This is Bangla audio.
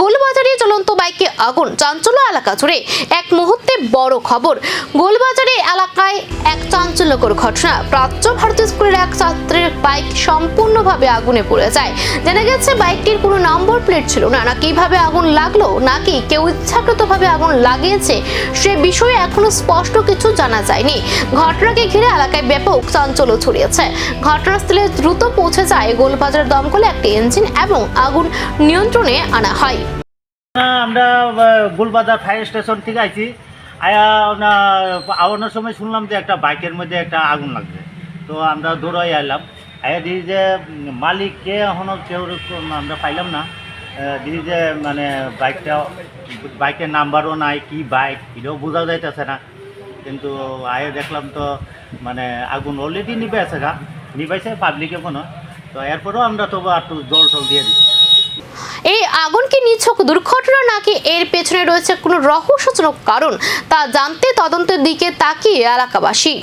গোলবাজারে চলন্ত বাইকে আগুন, চাঞ্চল্য এলাকা জুড়ে। এক মুহূর্তে বড় খবর, গোলবাজারে এলাকায় এক চাঞ্চল্যকর ঘটনা। প্রাচ্য ভারতীয় স্কুলের এক ছাত্রের বাইক সম্পূর্ণভাবে আগুনে পুড়ে যায়। জানা গেছে বাইকটির কোনো নম্বর প্লেট ছিল না। কিভাবে আগুন লাগলো, নাকি কেউ ইচ্ছাকৃতভাবে আগুন লাগিয়েছে, সে বিষয়ে এখনো স্পষ্ট কিছু জানা যায়নি। ঘটনাকে ঘিরে এলাকায় ব্যাপক চাঞ্চল্য ছড়িয়েছে। ঘটনাস্থলে দ্রুত পৌঁছে যায় গোলবাজার দমকলে একটি ইঞ্জিন এবং আগুন নিয়ন্ত্রণে আনা হয়। আমরা গোলবাজার ফায়ার স্টেশন থেকে আইছি। আওয়ানোর সময় শুনলাম যে একটা বাইকের মধ্যে একটা আগুন লাগছে। তো আমরা দৌড়াই আইলাম। আয়া দিই যে মালিক কে এখনও কেউ আমরা পাইলাম না। দিই যে মানে বাইকের নাম্বারও নাই, কি বাইক এটাও বোঝা যাইতেছে না। কিন্তু আয়ে দেখলাম তো মানে আগুন অলরেডি নিবাইছে পাবলিকে কোনো। তো এরপরেও আমরা তবু একটু জল টল দিয়ে দিচ্ছি। এই আগুন কি নিছক দুর্ঘটনা, নাকি এর পেছনে রয়েছে কোনো রহস্যজনক কারণ, তা জানতে তদন্তের দিকে তাকিয়ে এলাকাবাসী।